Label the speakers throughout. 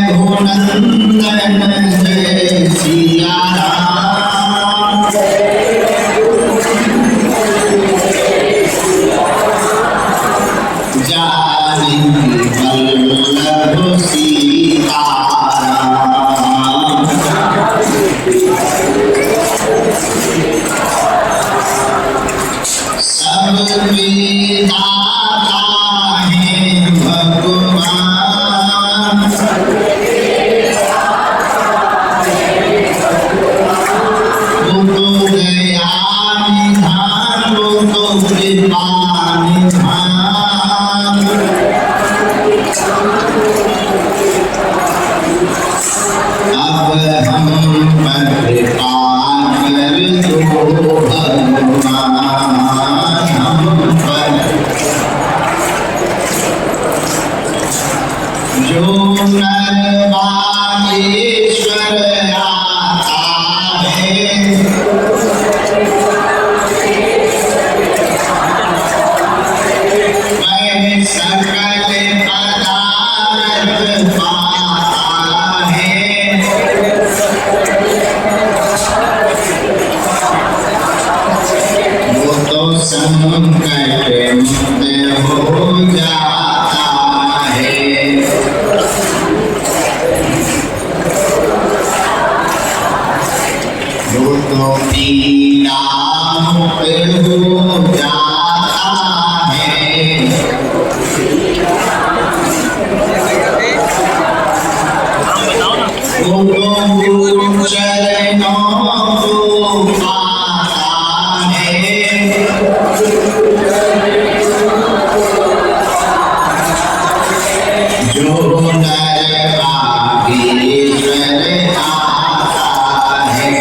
Speaker 1: रघुनंदन जय सिया राम। जानकी वल्लभ सीताराम। सब दाता है भगवान, वो तो दया निधान, वो तो कृपा निधान। अब हम पर कृपा कर दो भगवान, हम पर जो नरवागेश्वर आता है, वह सकल पदार्थ पाता है। वो तो संकट मुक्त हो जाता है। वो तो पीड़ा मुक्त हो जाता है। वो तो चरणों को पाता है। जो नरवागेश्वर आता है,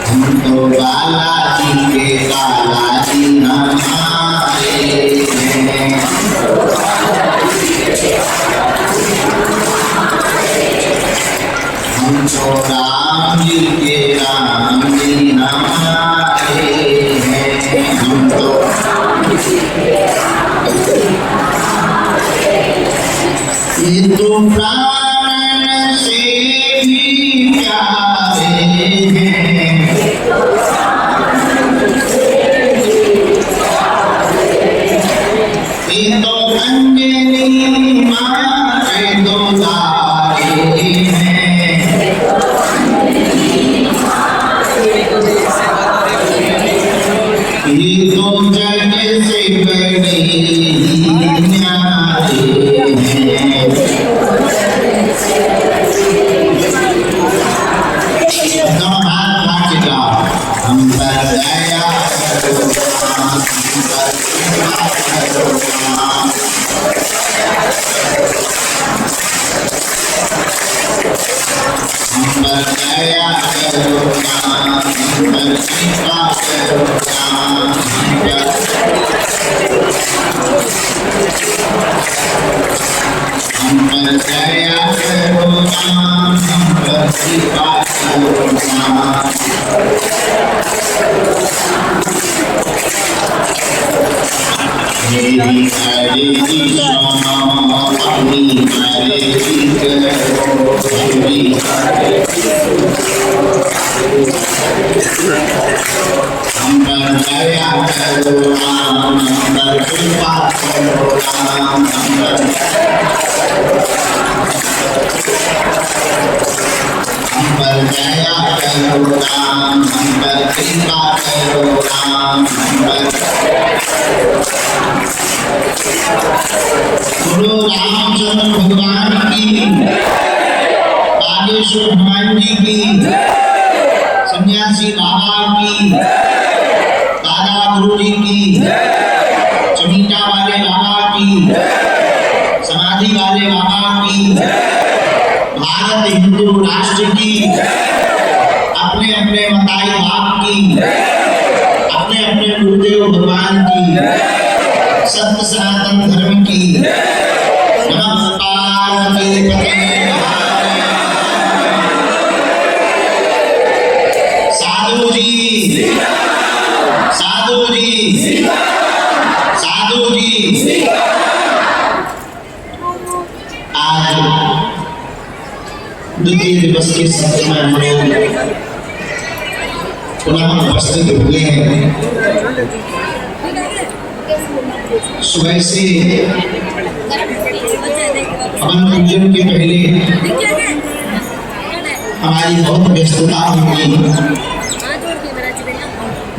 Speaker 1: हम तो बालाजी के बालाजी हमारे हैं। हम तो राम जी के राम जी हमारे हैं। हम तो ये तो प्राण से भी प्यारे हैं। ये तो अंजनी माँ के दो तारे हैं। ये तो जग से बड़े न्यारे हैं। हम पर दया करो राम, हम पर कृपा करो राम। हम पर दया करो राम, हम पर कृपा करो राम। हम पर दया करो राम, हम पर कृपा करो राम। मेरी मर्जी सुनो, अपनी मर्जी करो, मेरी हम पर दया करो राम, हम पर कृपा करो राम। हम पर दया करो राम, हम पर कृपा करो राम। गुरु रामचंद्र भगवान की, बागेश्वर भगवान जी की, सन्यासी बाबा की, दादा गुरु जी की, चमीटा वाले बाबा की, समाधि वाले बाबा की, भारत हिंदू राष्ट्र की, अपने अपने मताई बाप की, अपने अपने गुरुदेव भगवान की, सत्य सनातन धर्म की। नमः पार्वती पते। साधु जी, साधु जी, साधु जी। आज द्वितीय दिवस के सत्र में हम लोग पुनः उपस्थित हुए हैं। सुबह से हवन पूजन के पहले हमारी बहुत व्यस्तता होगी।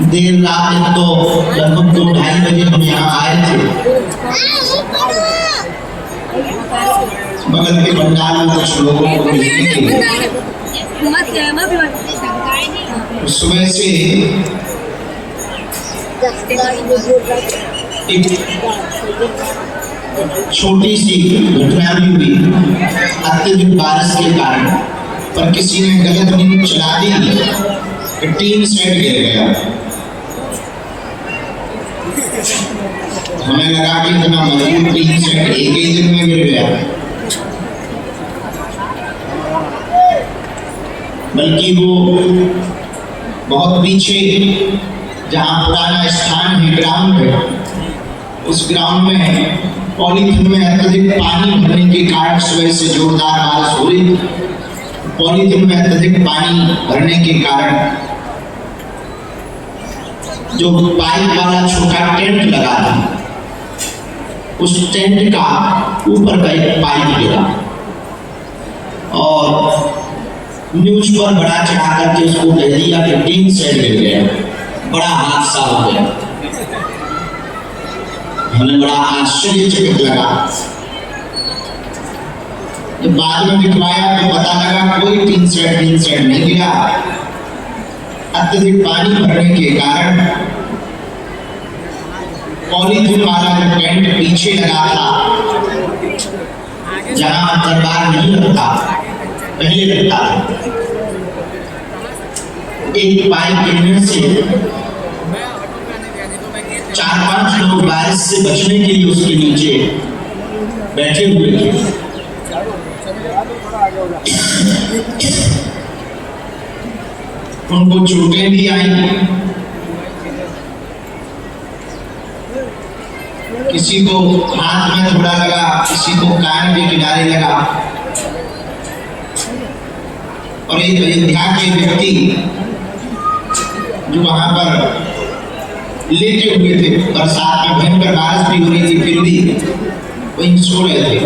Speaker 1: देर रात तो लगभग 2-2:30 बजे हम यहाँ आए थे। बगल के पंडाल में कुछ लोगों को मिलने के लिए सुबह से एक छोटी सी घटना भी हुई अत्यधिक बारिश के कारण, पर किसी ने गलत न्यूज चला दी, टीन सेट गिर गया। हमें लगा कि इतना मजबूत टीन सेट एक ही दिन में गिर गया, बल्कि वो बहुत पीछे जहाँ पुराना स्थान है, ग्राउंड है, उस ग्राउंड में पॉलीथिन में अत्यधिक पानी भरने के कारण सुबह से जोरदार बारिश हो रही थी। पॉलीथिन में अत्यधिक पानी भरने के कारण जो पाइप वाला छोटा टेंट लगा था, उस टेंट का ऊपर का एक पाइप गिरा और न्यूज पर बड़ा चढ़ा करके उसको कह दिया कि टीन सेट गिर गया, बड़ा हादसा हो गया। हमें बड़ा आश्चर्यचकित लगा। जब बाद में दिखवाया तो पता लगा कोई टीन सेट नहीं गिरा। अत्यधिक पानी भरने के कारण पॉलीथिन वाला जो टेंट पीछे लगा था, जहां दरबार नहीं लगता, पहले लगता था, एक पाइप गिरने से 4-5 लोग बारिश से बचने के लिए उसके नीचे बैठे हुए थे। उनको चोटें भी आई, किसी को हाथ में थोड़ा लगा, किसी को कान के किनारे लगा। और एक अयोध्या के व्यक्ति जो वहां पर लेटे हुए थे, बरसात में भयंकर बारिश भी हो रही थी, फिर भी वहीं सो रहे थे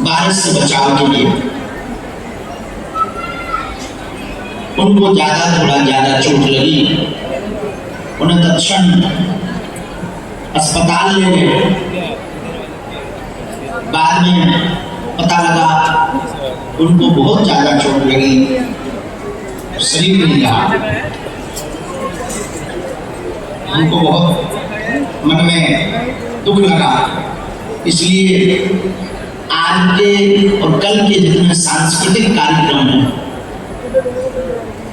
Speaker 1: बारिश से बचाव के लिए। उनको थोड़ा ज्यादा चोट लगी, उन्हें तत्क्षण अस्पताल ले गए। बाद में पता लगा उनको बहुत ज्यादा चोट लगी, शरीर नहीं रहा। उनको बहुत मन में दुख लगा। इसलिए आज के और कल के जितने सांस्कृतिक कार्यक्रम हैं,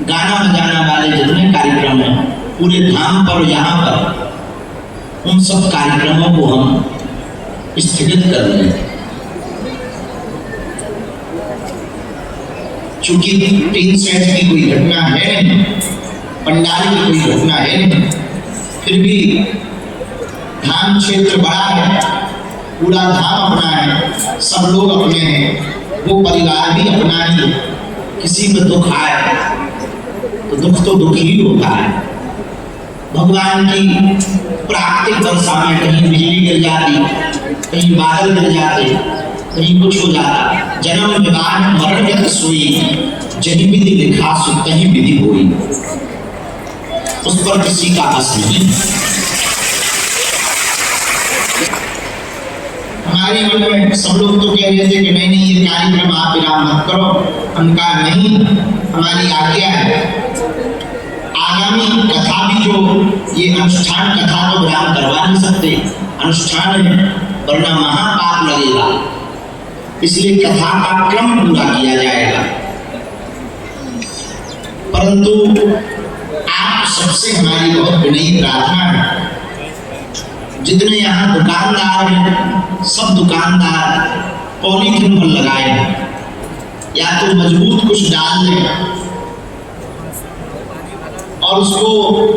Speaker 1: गाना बजाना वाले जितने कार्यक्रम हैं पूरे धाम पर, यहाँ पर, उन सब कार्यक्रमों को हम स्थगित कर रहे हैं। चूंकि टीन सेट की कोई घटना है नहीं, पंडाल की कोई घटना है नहीं, फिर भी धाम क्षेत्र बड़ा है, पूरा धाम अपना है, सब लोग अपने हैं, वो परिवार भी अपना ही। किसी में दुख आए तो दुख तो दुख ही होता है। भगवान की प्राकृतिक वर्षा में कहीं बिजली गिर जाती, कहीं बादल गिर जाते, कहीं कुछ हो जाता। जन्म विवाह मरण गत सोई, जहीं विधि लिखा सो तहीं विधि होई। उस पर किसी का बस नहीं। हमारे मन में सब लोग तो कह रहे थे कि नहीं ये कार्यक्रम आप विराम मत करो। उनका नहीं, हमारी आज्ञा है। आगामी कथा भी जो ये अनुष्ठान कथा तो विराम करवा नहीं सकते, अनुष्ठान है, वरना महापाप लगेगा। इसलिए कथा का क्रम पूरा किया जाएगा। परंतु आप सबसे हमारी बहुत विनयी प्रार्थना है, जितने यहाँ दुकानदार हैं सब दुकानदार पॉलीथिन पर लगाए, या तो मजबूत कुछ डाल दें और उसको,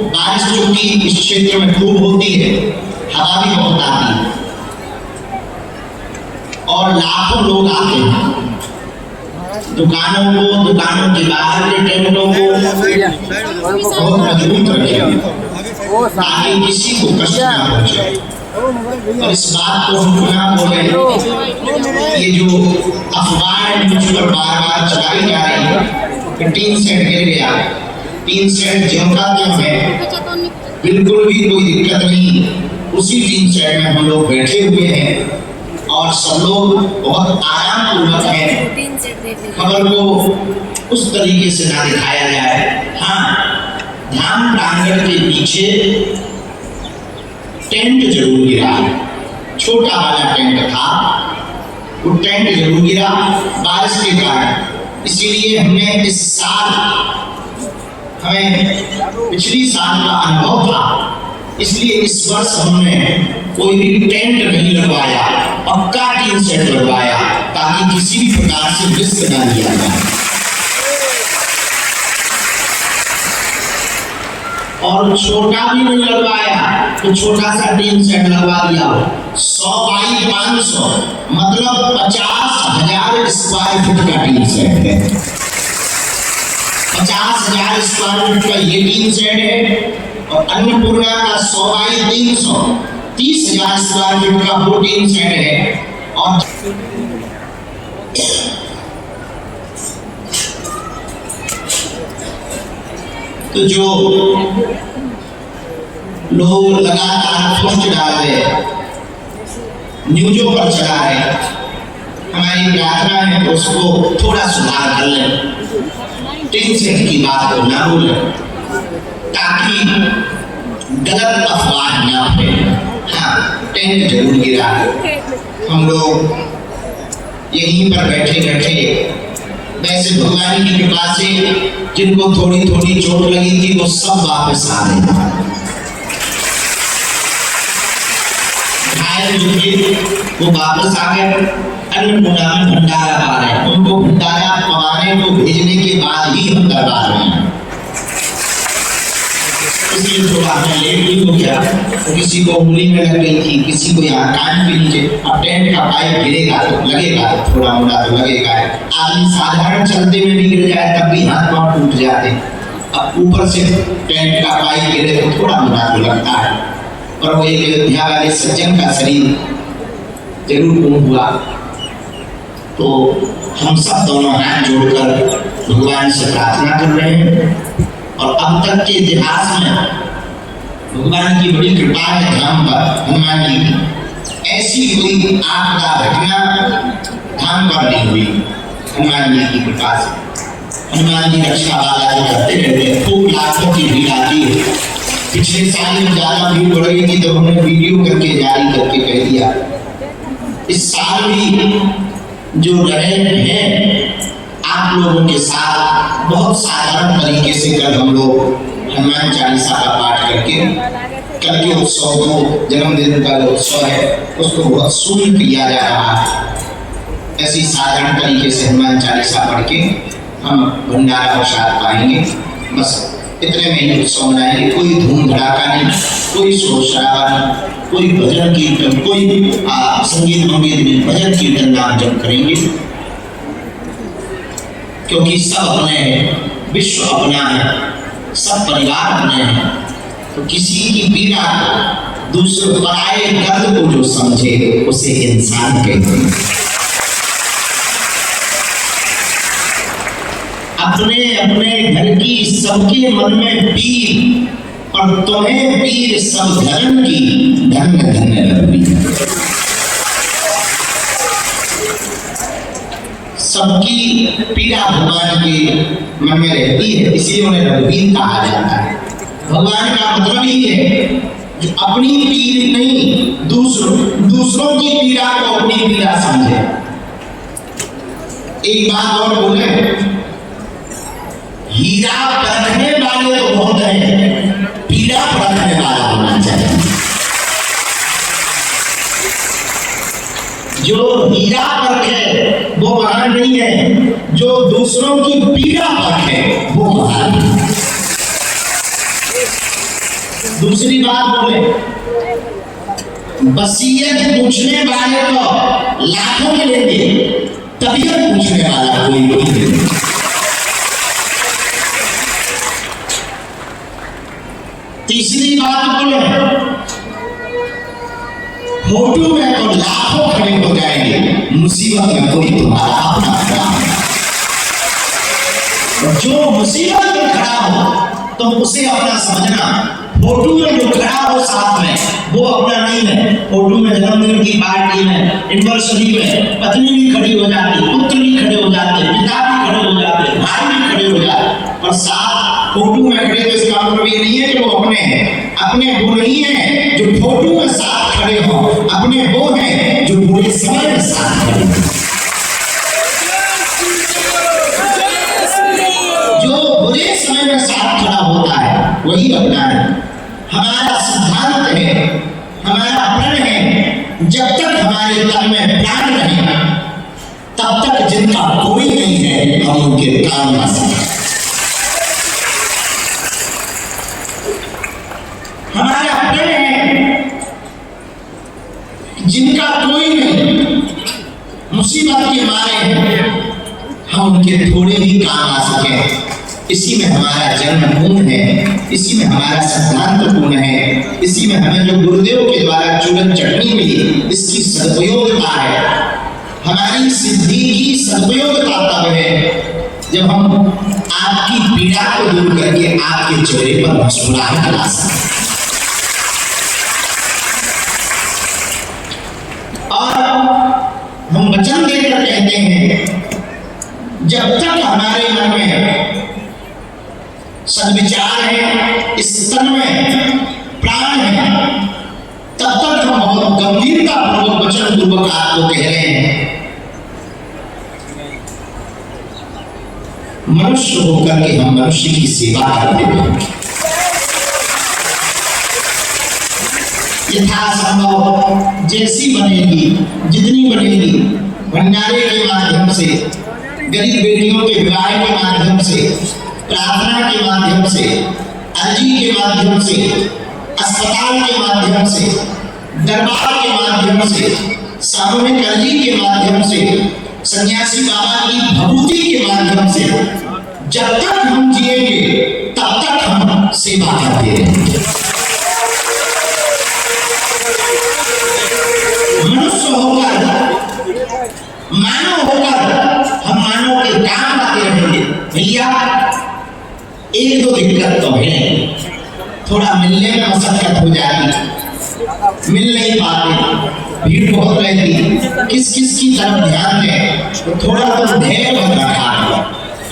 Speaker 1: बारिश चूंकि इस क्षेत्र में खूब होती है, हवा भी बहुत आती है और लाखों लोग आते हैं दुकानों के बाहर के टेंटों को बहुत मजबूत रखें ताकि किसी को कष्ट ना पहुंचे। और इस बात को हम पुनः बोले, ये जो अफवाह न्यूज पर बार बार चलाई जा रही है कि टीन सेट गिर गया, टीन सेट ज्यों का त्यों है, बिल्कुल भी कोई दिक्कत नहीं। उसी टीन सेट में हम लोग बैठे हुए हैं और सब लोग बहुत आराम पूर्वक हैं। खबर को उस तरीके से ना दिखाया जाए। हाँ, धाम प्रांगण के पीछे टेंट जरूर गिरा, छोटा वाला टेंट था, वो टेंट जरूर गिरा बारिश के कारण। इसीलिए हमने इस साल, हमें पिछली साल का अनुभव था, इसलिए इस वर्ष हमने कोई भी टेंट नहीं लगवाया, पक्का टीन सेट लगवाया ताकि किसी भी प्रकार से रिस्क ना लिया जाए। और छोटा भी नहीं लगवाया तो छोटा सा टीन सेट लगवा दिया, 100 बाई 500 मतलब 50,000 स्क्वायर फीट का टीन सेट है। 50,000 स्क्वायर फीट का ये टीन सेट है और अन्नपूर्णा का 100 बाई 300 30,000 स्क्वायर फीट का वो टीन सेट है। और तो जो लोग लगातार पोस्ट डाल रहे, न्यूज़ों पर चला रहे, हमारी प्रार्थना है कि उसको थोड़ा सुधार कर लें, टीन सेट की बात को ना भूलें ताकि गलत अफवाह ना फैले। हाँ, टेंट जरूर गिरा, हम लोग यहीं पर बैठे बैठे, वैसे भगवान की कृपा से जिनको थोड़ी थोड़ी चोट लगी थी वो सब वापस आ गए, घायल जो थे वो वापस आ गए। अन्नपूर्णा में भंडारा पा रहे हैं, उनको भंडारा पवाने को भेजने के बाद ही हम करवा रहे हैं। इसलिए थोड़ा हमें लेट भी हो गया, तो किसी को उंगली में लग गई थी, किसी को यहाँ कान के नीचे। अब टेंट का पाइप गिरेगा तो लगेगा, थोड़ा मोड़ा तो लगेगा। आदमी साधारण चलते में भी गिर जाए तब भी हाथ पांव टूट जाते, अब ऊपर से टेंट का पाइप गिरे तो थोड़ा मोड़ा तो लगता है। और वो एक अयोध्या वाले सज्जन का शरीर जरूर पूर्ण हुआ। तो हम सब दोनों हाथ जोड़कर भगवान से प्रार्थना कर रहे हैं। और अब तक के इतिहास में भगवान की बड़ी कृपा है धाम पर, हनुमान जी की ऐसी कोई आपदा घटना धाम पर नहीं हुई। हनुमान जी की कृपा से हनुमान जी रक्षा वाला जो करते रहते हैं, खूब लाखों की भीड़ आती है। पिछले साल में ज्यादा भीड़ बढ़ गई थी तो हमने वीडियो करके जारी करके कह दिया। इस साल भी जो रहे हैं आप लोगों के साथ बहुत साधारण तरीके से कल हम लोग हनुमान चालीसा का पाठ करके, कल के उत्सव को, जन्मदिन का उत्सव है उसको बहुत सुंदर किया जा रहा है। ऐसी साधारण तरीके से हनुमान चालीसा पढ़ के हम भंडारा प्रसाद पाएंगे। बस इतने में ही उत्सव मनाएंगे, कोई धूम धड़ाका नहीं, कोई शोर शराबा नहीं, कोई भजन कीर्तन, कोई संगीत मंगीत नहीं, भजन कीर्तन नाम जप करेंगे। क्योंकि सब अपने हैं, विश्व अपना है, सब परिवार अपने हैं। तो किसी की पीड़ा दूसरे पराये दर्द को जो समझे उसे इंसान कहते हैं। अपने अपने घर की सबके मन में पीर और तुम्हें पीर सब धर्म की, धन्य धन्य रघुवीर। सबकी पीड़ा भगवान के मन में रहती है, इसलिए उन्हें रघुवीर कहा जाता है। भगवान का मतलब ही है जो अपनी पीड़ नहीं, दूसरों की पीड़ा को अपनी पीड़ा समझे। एक बात और बोले, हीरा परखने वाले तो बहुत हैं, पीड़ा परखने वाला होना चाहिए। जो हीरा परखे वो महान नहीं है, जो दूसरों की पीड़ा परखे वो महान है। दूसरी बात बोले, वसीयत पूछने वाले तो लाखों मिलेंगे, तबीयत पूछने वाला कोई नहीं। तीसरी बात बोले, फोटो में तो लाखों खड़े हो जाएंगे, मुसीबत में कोई तुम्हारा अपना खड़ा है। जो मुसीबत में खड़ा हो तो उसे अपना समझना। फोटो में जो खड़ा हो साथ में वो अपना नहीं है। फोटो में जन्मदिन की पार्टी में, एनिवर्सरी में पत्नी भी खड़ी हो जाती, पुत्र भी खड़े हो जाते, पिता भी खड़े हो जाते, भाई भी खड़े हो जाते, और साथ फोटो में खड़े। तो इसका मतलब ये नहीं है कि वो अपने हैं, अपने वो नहीं है जो फोटो में साथ खड़े हो, अपने वो है जो बुरे समय में साथ खड़े हो। जो बुरे समय में साथ खड़ा होता है वही अपना है। हमारा सिद्धांत है, हमारा प्रण है, जब तक हमारे तन में प्राण रहे तब तक जिनका कोई नहीं है हम उनके काम आ सकते। हमारा प्रण है, जिनका कोई नहीं, मुसीबत के मारे हम उनके थोड़े ही काम आ सके। इसी में हमारा जन्म पूर्ण है, इसी में हमारा सिद्धांत पूर्ण है, इसी में हमें जो गुरुदेव के द्वारा चूरन चटनी मिली इसकी सदुपयोगिता है। हमारी सिद्धि की सदुपयोगिता तब है जब हम आपकी पीड़ा को दूर करके आपके चेहरे पर मुस्कुराहट ला सकें। और हम वचन देकर कहते हैं, जब तक हमारे मन में सद्विचार है, इस तन में प्राण है, तब तक हम बहुत गंभीरता पूर्वक वचन पूर्वक आपको कह रहे हैं। मनुष्य होकर के हम मनुष्य की सेवा करते हैं। यथासंभव जैसी बनेगी, जितनी बनेगी, भंडारे के माध्यम से, गरीब बेटियों के विवाह के माध्यम से, प्रार्थना के माध्यम से, अर्जी के माध्यम से, अस्पताल के माध्यम से, दरबार के माध्यम से, सामूहिक अर्जी के माध्यम से, सन्यासी बाबा की भभूति के माध्यम से, जब तक हम जिएंगे तब तक हम सेवा करते रहेंगे। मनुष्य होकर, मानव होकर हम मानव के काम आते रहेंगे। भैया एक दो दिक्कत तो है, थोड़ा मिलने में मशक्कत हो जाती, मिल नहीं पाते, भीड़ बहुत रहती, किस किस की तरफ ध्यान दें, तो थोड़ा तो धैर्य बन रखा है।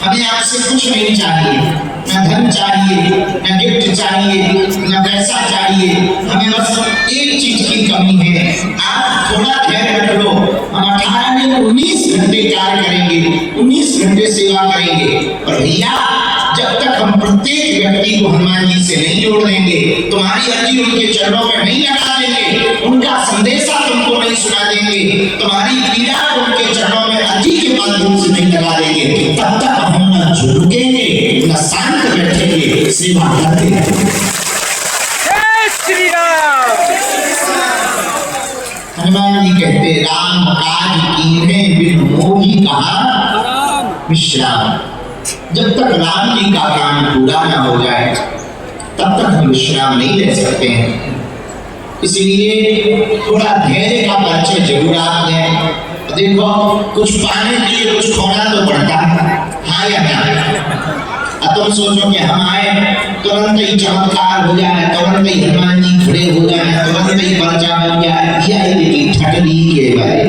Speaker 1: हमें आपसे कुछ नहीं चाहिए, न धन चाहिए, न गिफ्ट चाहिए, न पैसा चाहिए, हमें बस एक चीज की कमी है, आप थोड़ा धैर्य रख लो। हम 18 में 19 घंटे कार्य करेंगे, 19 घंटे सेवा करेंगे। और भैया जब तक हम प्रत्येक व्यक्ति को हनुमान जी से नहीं जोड़ देंगे, तुम्हारी अर्जी उनके चरणों में नहीं लगा देंगे, उनका संदेशा तुमको नहीं सुना देंगे, तुम्हारी पीड़ा उनके चरणों में अर्जी के माध्यम से नहीं लगा देंगे, तब तक हम न झुकेंगे, न शांत बैठेंगे, सेवा करते रहेंगे। हनुमान जी कहते, राम काज कीन्हे बिन मोहि कहा विश्राम। जब तक राम जी का काम पूरा ना हो जाए तब तक हम विश्राम नहीं ले सकते हैं। इसलिए थोड़ा धैर्य का परिचय जरूर आप लें। देखो, कुछ पाने के लिए कुछ खोना तो पड़ता है, हाँ या ना? तुम सोचो कि हम आए तुरंत ही चमत्कार हो जाए, तुरंत ही हनुमान जी खड़े हो जाए, तुरंत ही पर्चा बन जाए, यह ठटनी के बारे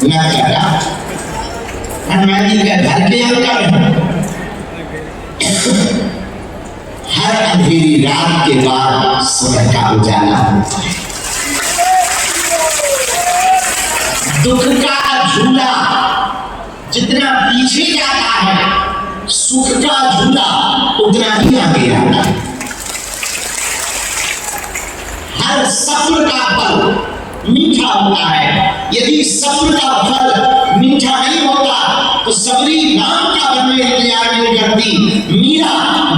Speaker 1: ना करा। हनुमान जी का घर के अंदर हर अंधेरी रात के बाद सुबह का उजाला होता है। दुख का झूला जितना पीछे जाता है, सुख का झूला उतना ही आगे आता है। हर सब्र का फल मीठा होता है। यदि सब्र का फल मीठा नहीं होता तो सबरी नाम का बनने इंतजार नहीं करती। मीरा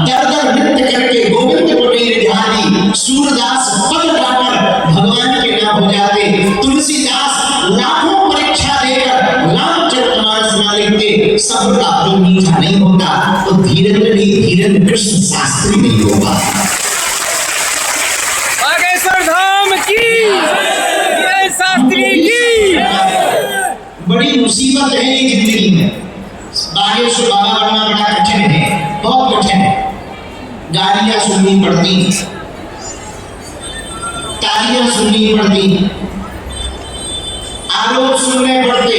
Speaker 1: दर दर नृत्य करके गोविंद को नहीं रिझाती। सूरदास पद गाकर भगवान के नाम हो जाते। तुलसीदास लाखों परीक्षा देकर रामचरितमानस ना लिखते, सब्र का फल मीठा नहीं होता तो धीरेन्द्र भी धीरेन्द्र कृष्ण शास्त्री नहीं होगा।
Speaker 2: बागेश्वर धाम की जय, शास्त्री की।
Speaker 1: बड़ी मुसीबत है ये जिंदगी में। बागेश्वर बाबा बनना बड़ा कठिन है, बहुत कठिन है। गालियां सुननी पड़ती, तालियां सुननी पड़ती, आरोप सुनने पड़ते,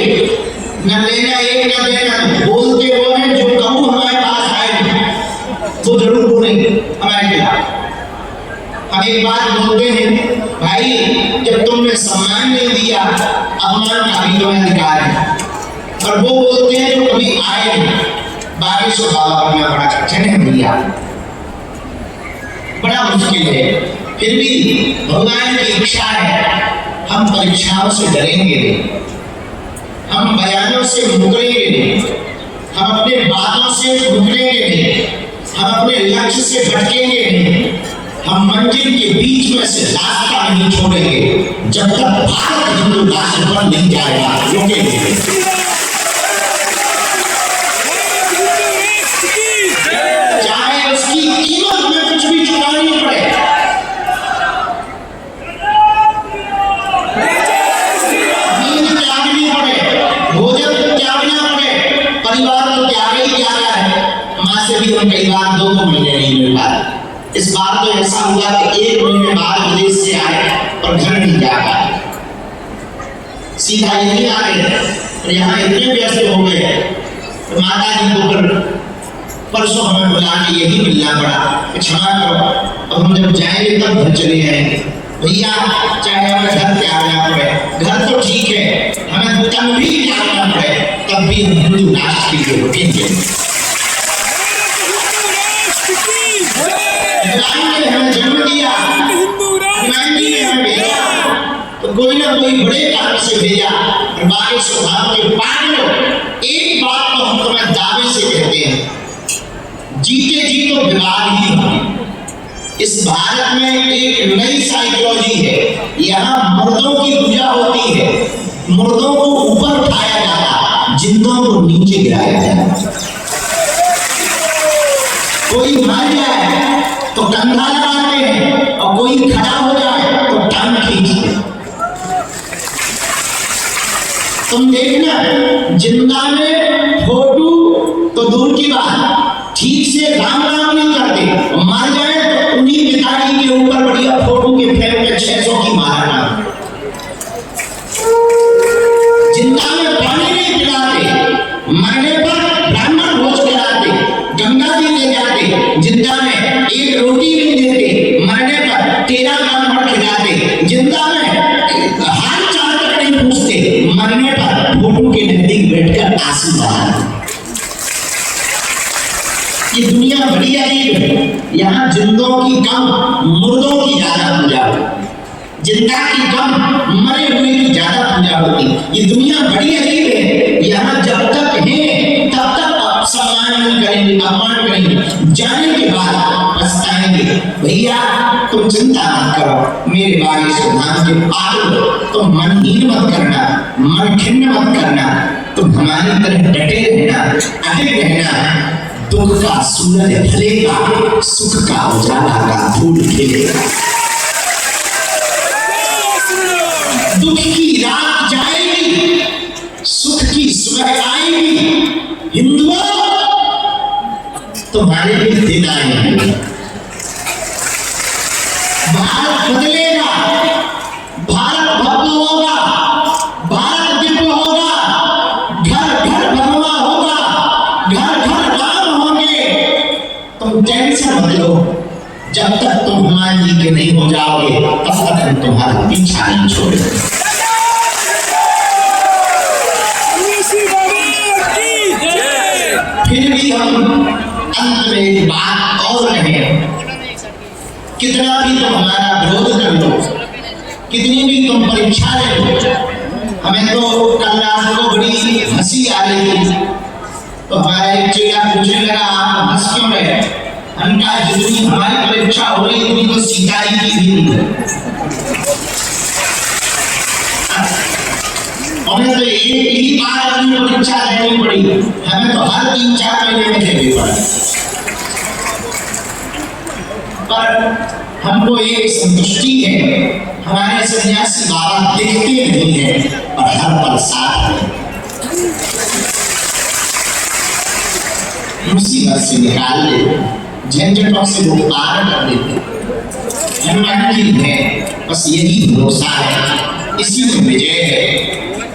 Speaker 1: न लेना एक न देना। बोलते वो हैं जो कहूँ हमारे पास आए तो जरूर बोलेंगे हमारे खिलाफ। हम एक बात बोलते हैं, भाई जब तुमने सम्मान नहीं दिया, अपमान का भी तुम्हें अधिकार है। और वो बोलते हैं जो कभी आए नहीं। बागेश्वर बाबा बनना बड़ा कठिन है भैया, बड़ा मुश्किल है। फिर भी भगवान की इच्छा है, हम परीक्षाओं से डरेंगे नहीं, हम बयानों से मुकरेंगे नहीं, हम अपने बातों से मुकरेंगे नहीं, हम अपने लक्ष्य से भटकेंगे नहीं, हम मंजिल के बीच में से रास्ता नहीं छोड़ेंगे जब तक भारत हिंदू राष्ट्र बन नहीं जाएगा, रुकेंगे। चाहे उसकी कीमत में कुछ भी चुकानी पड़े, नींद त्यागनी पड़े, भोजन त्यागना पड़े, परिवार तो त्याग ही त्यागा है। माँ से भी हम कई बार 2 महीने नहीं मिल पाए। इस बार तो ऐसा हुआ कि 1 महीने बाद विदेश से आए और घर नहीं जा पाए, सीधा यही आ गए और यहाँ इतने व्यस्त हो गए तो माता जी को फिर परसों हमें बुला के यही मिलना पड़ा, क्षमा करो, अब हम जब जाएंगे तब घर चले आएंगे। भैया चाहे हमें घर त्यागना पड़े, घर तो ठीक है, हमें तन भी त्यागना पड़े, तब भी हम हिंदू राष्ट्र के लिए रुकेंगे। ने हमें जन्म दिया, ने हमें भेजा, तो कोई ना कोई बड़े कारण से भेजा। और बागेश्वर धाम के पागलों, एक बात तो हम तुम्हें दावे से कहते हैं, जीते जी तो विवाद ही होंगे। इस भारत में एक नई साइकोलॉजी है, यहाँ मुर्दों की पूजा होती है, मुर्दों को ऊपर उठाया जाता, जिंदों को नीचे गिराया जाता। कोई मर जाए तो कंधा लगाते हैं और कोई खड़ा हो जाए तो टांग खींचते। तुम देखना, जिंदा में फोटो तो दूर की बात, ठीक से राम राम नहीं करते, मर जाए तो उन्हीं पिताजी के ऊपर बढ़िया फोटो के फ्रेम में 600 की मारना। जिंदा में पानी नहीं पिलाते, मरने पर ब्राह्मण भोज कराते, गंगा जी ले जाते, जिंदा में एक रोटी नहीं देते, मरने पर 13 ब्राह्मण खिलाते, जिंदा में हाल चाल तक नहीं पूछते, मरने पर फोटो के नजदीक बैठकर आंसू बहाते। ये दुनिया बड़ी अजीब है, यहाँ जिंदों की कम, मुर्दों की ज्यादा पूजा होती, जिंदा की कम, मरे हुए की ज्यादा पूजा होती। ये दुनिया बड़ी अजीब है, यहाँ जब तक है तब तक सम्मान नहीं करेंगे, अपमान करेंगे, जाने के बाद पछताएंगे। भैया तुम चिंता मत करो, मेरे बागेश्वर धाम के पागल, तुम मनहीन मत करना, मन खिन्न मत करना, तुम हमारी तरह डटे रहना, अटके रहना। दुख का सूरज ढलेगा, सुख का उजाला का फूल खिलेगा। दुख की रात जाएगी, सुख की सुबह आएगी। हिंदुओं तुम्हारे भी दिन आएंगे, भारत बदलेगा, भारत भव्य होगा, भारत दिव्य होगा, घर घर भगवा होगा, घर घर राम होंगे। तुम टेंशन मत लो, जब तक तुम हनुमान जी के नहीं हो जाओगे तब तक हम तुम्हारा पीछा नहीं छोड़ेंगे। फिर भी हम अंत में एक बात और कहें, कितना भी तुम हमारा विरोध कर लो, कितनी भी तुम परीक्षा ले लो, हमें तो कल रात को बड़ी हंसी आ रही थी, तो हमारा एक चेला पूछने लगा आप हंस क्यों रहे? उनका जितनी हमारी परीक्षा हो रही थी तो सीताई की भी हमें तो एक ही बार अपनी परीक्षा देनी पड़ी, हमें तो हर 3-4 महीने में देनी पड़ी। पर हमको एक संतुष्टि है, हमारे सन्यासी बाबा दिखते नहीं है और हर पल साथ में मुसीबत से निकाल देते, झंझटों से वो पार कर देते। हनुमान जी है, बस यही भरोसा है, इसी में विजय है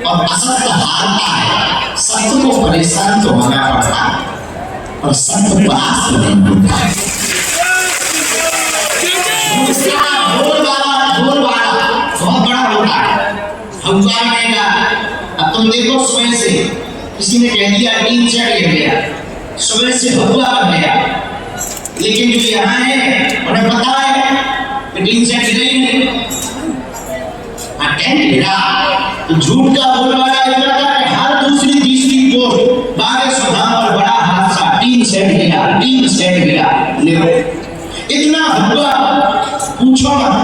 Speaker 1: और असत्य हारता है। सत्य को परेशान तो होना पड़ता है और सत्य परास्त नहीं होता है। बहुत बड़ा होता है। हनुमान ने कहा अब तुम देखो, सुबह से किसी ने कह दिया टीन सेट गिर गया, सुबह से भगवा बन गया, लेकिन जो यहाँ है उन्हें पता है कि टीन सेट गिरे नहीं। टेंट गिरा तो झूठ का बोलबाला इतना था कि हर दूसरी तीसरी पोस्ट बागे सुधाम पर बड़ा हादसा, टीन सेट गिरा, टीन सेट गिरा। इतना हुआ पूछो मत।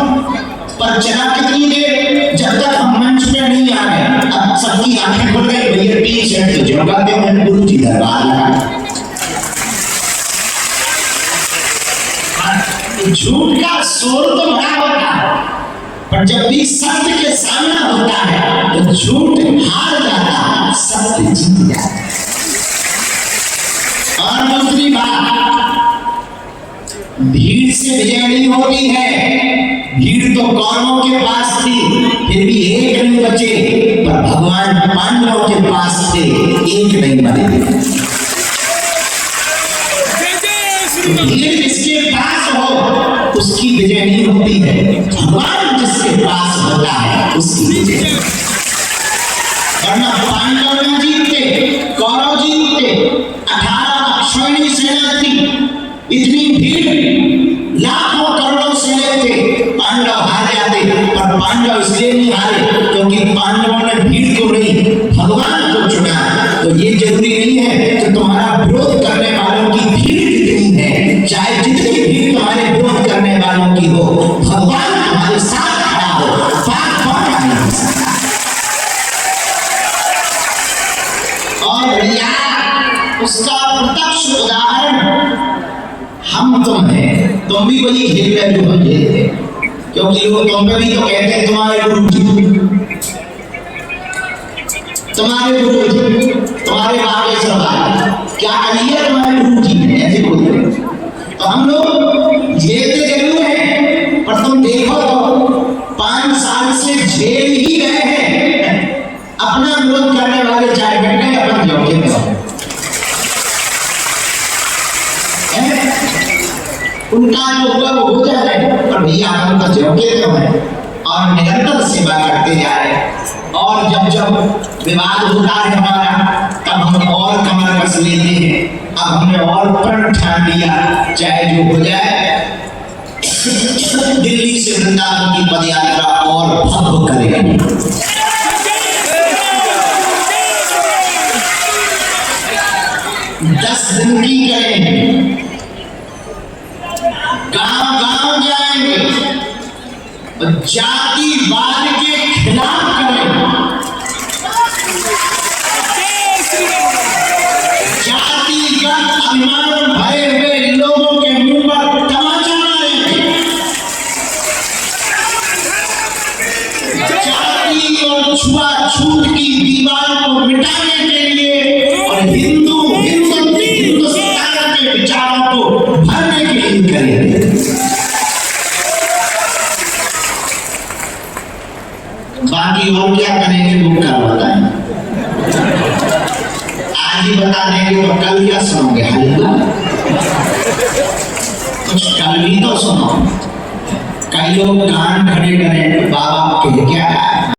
Speaker 1: पर चला कितनी देर, जब तक हम मंच पे नहीं आ गए, अब सबकी आंखें खुल गई, भैया टीन सेट तो जगा के मैं गुरु जी दरबार लगा। झूठ का शोर तो बड़ा होता है, पर जब भी सत्य के सामना होता है तो झूठ हार जाता है, सत्य जीत जाता है। और दूसरी बात, भीड़ से विजय नहीं होती है। भीड़ तो कौरवों के पास थी, फिर भी एक नहीं बचे, पर भगवान पांडवों के पास थे, एक नहीं बने। भीड़ जिसके पास हो उसकी विजय नहीं होती है, भगवान जिसके पास होता है उसकी विजय। वरना पांडव न जीतते, कौरव जीतते। 18 अक्षौहिणी सेना थी, इतनी भीड़, लाखों करोड़ों सेना थे, पांडव हार जाते। पर पांडव इसलिए नहीं हारे क्योंकि पांडवों ने भीड़ को नहीं, भगवान को चुना। तो ये जरूरी नहीं है कि तुम्हारा विरोध करने वालों की भीड़ कितनी है, चाहे जितनी भीड़ तुम्हारे विरोध करने वालों की हो, भगवान तुम्हारे साथ खड़ा हो, बात कौन नहीं हो सकता। और भैया उसका प्रत्यक्ष उदाहरण हम तुम हैं। तुम भी वही खेल रहे जो हम खेलते, क्योंकि लोग तुम पे भी तो कहते हैं तुम्हारे गुरु जी, तुम्हारे गुरु जी, तुम्हारे बागेश्वर भाई क्या करिए, तुम्हारे गुरु जी ने ऐसे बोलते हैं। तो हम लोग झेलते जरूर हैं, पर तुम देखो तो 5 साल से झेल ही रहे हैं। अपना विरोध करने वाले चाहे बैठे अपन जोखे में उनका जो हुआ वो हो जा रहे, पर भैया हम तो जोखे में हैं और निरंतर सेवा करते जा रहे हैं। और जब जब विवाद होता है हमारा, तब हम और कमर कस लेते हैं। अब हमने और प्रण ठान लिया, चाहे जो हो जाए, दिल्ली से वृंदावन की पदयात्रा और भव्य करेंगे। 10 दिन की करेंगे, गांव-गांव जाएंगे, जातिवाद के खिलाफ करेंगे, जातिगत अभिमान भरे हुए लोगों के मुंह पर तमाचा मारेंगे, जाति और छुआछूत की दीवार को मिटाने के लिए और हिंदुस्तान के विचारों को भरने के लिए करेंगे। बाकी और क्या करेंगे वो कल बताएं। आज ही बता देंगे तो कल क्या सुनोगे, हल्ला कुछ कल भी तो सुनो। कई लोग कान खड़े करें, बाबा कह क्या